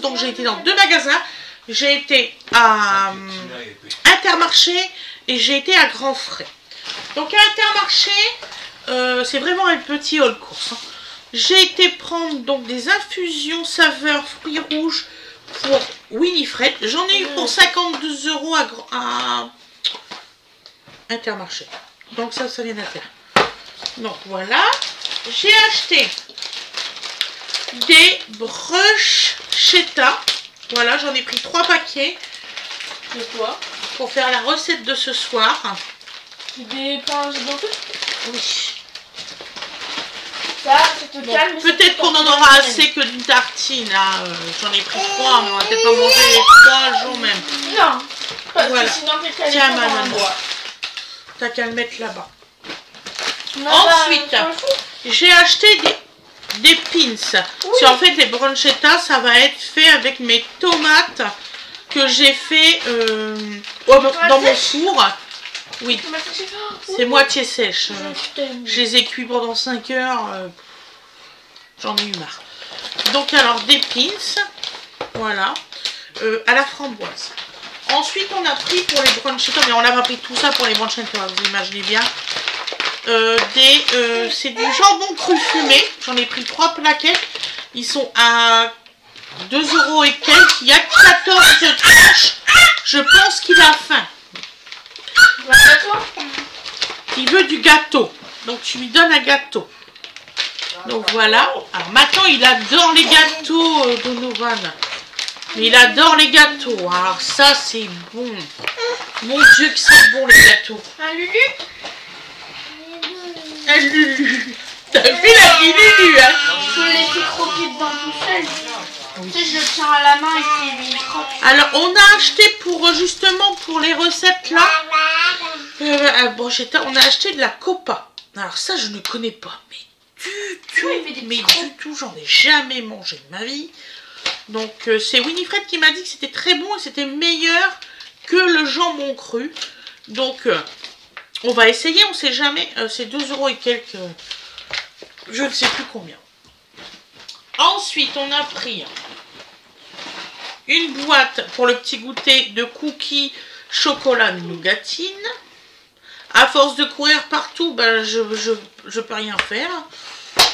donc j'ai été dans 2 magasins. J'ai été à Intermarché et j'ai été à Grand Frais. Donc à Intermarché, c'est vraiment un petit hall course. Hein. J'ai été prendre donc des infusions saveur fruits rouges pour Winifred. J'en ai eu pour 52 € à Intermarché. Donc ça vient d'Inter. Donc voilà. J'ai acheté des bruschetta. Voilà, j'en ai pris 3 paquets de quoi pour faire la recette de ce soir. Des pains gigantesques. Oui. Ça te calme. Peut-être qu'on en aura assez que d'une tartine. Là, j'en ai pris 3, mais on va peut-être pas manger les 3 jours même. Non. Parce voilà. que sinon, tiens, maman. T'as qu'à le mettre là-bas. Ensuite, j'ai acheté des pins. Oui. En fait, les bruschetta, ça va être fait avec mes tomates que j'ai fait dans mon four. Oui, c'est moitié sèche. Je les ai cuits pendant 5 heures. J'en ai eu marre. Donc, alors, des pins. Voilà. À la framboise. Ensuite, on a pris pour les bruschetta, mais on n'a pas pris tout ça pour les bruschetta, vous imaginez bien. C'est du jambon cru fumé. J'en ai pris 3 plaquettes. Ils sont à 2 € et quelques. Il y a 14 tranches. Je pense qu'il a faim. Il veut du gâteau. Donc tu lui donnes un gâteau. Donc voilà. Alors maintenant il adore les gâteaux, Donovan. Il adore les gâteaux. Alors ça c'est bon. Mon Dieu que c'est bon les gâteaux. Un Lulu. Un Lulu. T'as vu la Lulu, hein? Je l'ai fait croquer dedans tout seul. Oui. Tu sais, je le tiens à la main et puis il croque. Alors, on a acheté pour, justement, pour les recettes là, on a acheté de la copa. Alors ça, je ne connais pas. Mais du tout, j'en ai jamais mangé de ma vie. Donc, c'est Winifred qui m'a dit que c'était très bon et c'était meilleur que le jambon cru. Donc, on va essayer, on sait jamais. C'est 2 € et quelques. Je ne sais plus combien. Ensuite, on a pris une boîte pour le petit goûter de cookies chocolat nougatine. À force de courir partout, ben, je peux rien faire.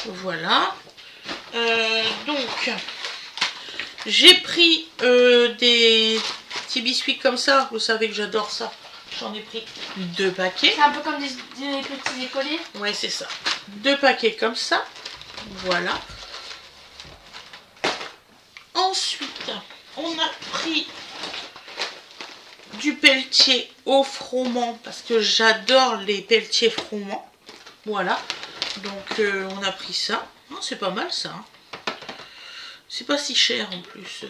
Voilà. Donc, j'ai pris des petits biscuits comme ça. Vous savez que j'adore ça. J'en ai pris 2 paquets. C'est un peu comme des petits écoliers. Ouais, c'est ça. 2 paquets comme ça. Voilà. Ensuite, on a pris du pelletier au froment parce que j'adore les pelletiers froment. Voilà. Donc, on a pris ça. Oh, c'est pas mal ça. Hein. C'est pas si cher en plus.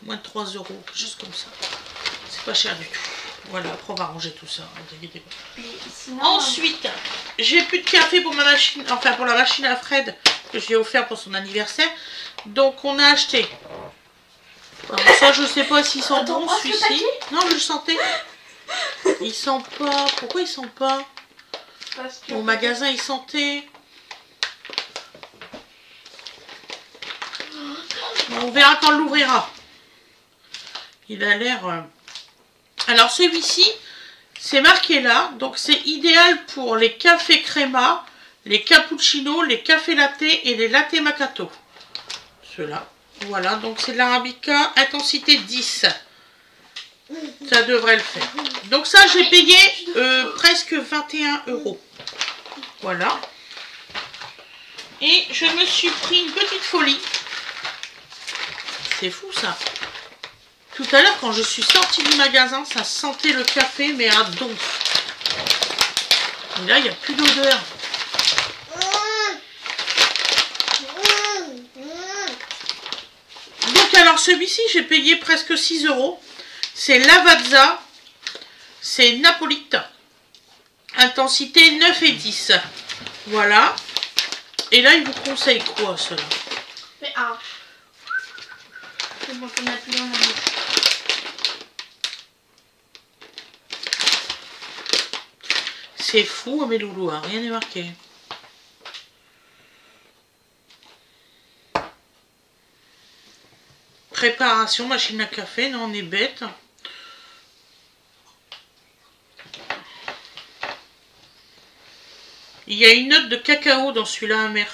Moins de 3 €, juste comme ça. C'est pas cher du tout. Voilà, après on va ranger tout ça, ne vous inquiétez pas. Sinon, ensuite, j'ai plus de café pour ma machine, enfin pour la machine à Fred que je lui ai offert pour son anniversaire. Donc on a acheté. Alors ça, je sais pas s'il sent bon celui-ci. Non, je le sentais. Il sent pas. Pourquoi il sent pas? Au magasin, il sentait. On verra quand on l'ouvrira. Il a l'air. Alors celui-ci, c'est marqué là, donc c'est idéal pour les cafés créma, les cappuccinos, les cafés latte et les latte macchiato. Ceux-là, voilà, donc c'est de l'arabica intensité 10. Ça devrait le faire. Donc ça, j'ai payé presque 21 €. Voilà. Et je me suis pris une petite folie. C'est fou ça. Tout à l'heure, quand je suis sortie du magasin, ça sentait le café, mais à donf. Et là, il n'y a plus d'odeur. Donc, alors, celui-ci, j'ai payé presque 6 €. C'est Lavazza. C'est Napolita. Intensité 9 et 10. Voilà. Et là, il vous conseille quoi, cela? Mais un. C'est bon, on a plus dans la bouche. C'est fou, mes loulous, hein, rien n'est marqué. Préparation, machine à café, non, on est bête. Il y a une note de cacao dans celui-là amer.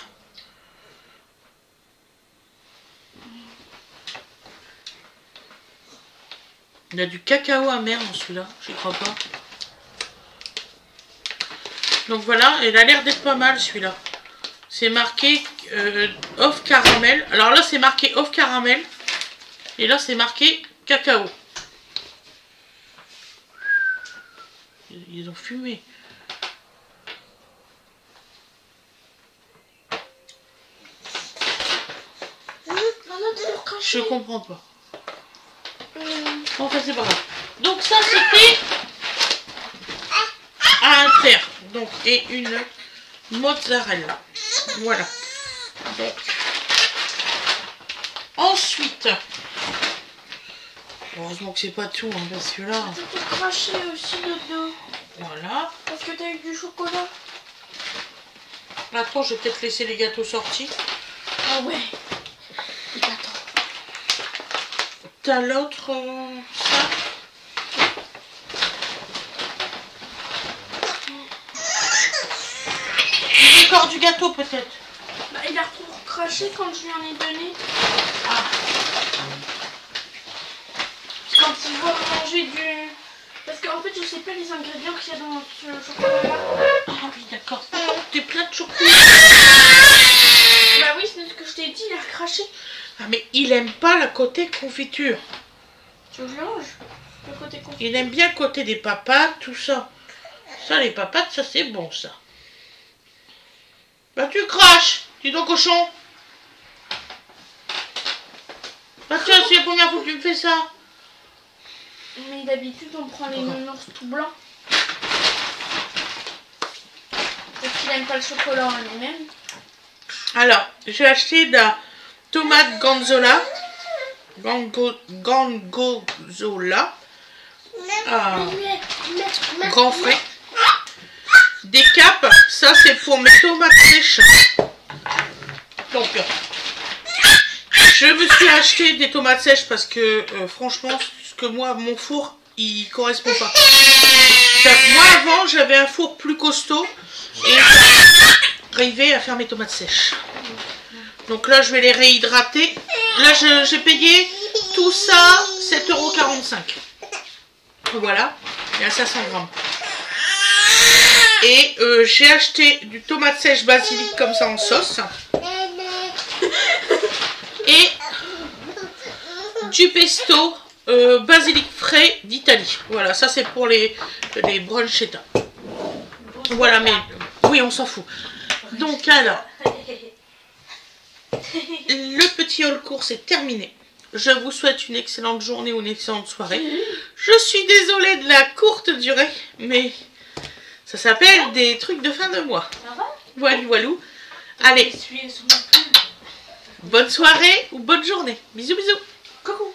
Il y a du cacao amer dans celui-là, j'y crois pas. Donc voilà, il a l'air d'être pas mal celui-là. C'est marqué off caramel. Alors là c'est marqué off caramel. Et là c'est marqué cacao. Ils ont fumé. Je comprends pas. Enfin c'est pas grave. Donc ça c'était à inter. Donc et une mozzarella. Voilà. Donc ensuite. Heureusement que c'est pas tout, hein, parce que là. Tu t'es craché aussi dedans. Voilà. Parce que t'as eu du chocolat. Attends, je vais peut-être laisser les gâteaux sortis. Ah ouais. Les gâteaux. T'as l'autre ça. Il y a encore du gâteau peut-être. Bah, il a tout craché quand je lui en ai donné. Ah. Quand il va manger du... Parce qu'en fait, je sais pas les ingrédients qu'il y a dans ce chocolat-là. Ah oui, d'accord. T'es plein de chocolat. Bah oui, c'est ce que je t'ai dit, il a craché. Ah mais il aime pas le côté confiture. Tu veux que je le mange? Le côté confiture. Il aime bien le côté des papates, tout ça. Ça, les papates, ça c'est bon ça. Bah tu craches, dis donc cochon. Bah tiens, c'est la première fois que tu me fais ça. Mais d'habitude, on prend les nounours tout blancs. Parce qu'il aime pas le chocolat en lui-même. Alors, j'ai acheté de la tomate ganzola. Gangozola. Grand frais. Des capes, ça c'est pour mes tomates sèches. Donc, je me suis acheté des tomates sèches parce que franchement, ce que moi, mon four, il correspond pas. Moi avant, j'avais un four plus costaud et j'arrivais à faire mes tomates sèches. Donc là, je vais les réhydrater. Là, j'ai payé tout ça 7,45 €. Voilà, il y a 500 grammes. Et j'ai acheté du tomate sèche basilic comme ça en sauce. Et du pesto basilic frais d'Italie. Voilà, ça c'est pour les bruschetta. Voilà, mais oui, on s'en fout. Donc alors, le petit haul course est terminé. Je vous souhaite une excellente journée ou une excellente soirée. Je suis désolée de la courte durée, mais ça s'appelle des trucs de fin de mois. Voilà, voilou. Allez, bonne soirée ou bonne journée. Bisous, bisous. Coucou.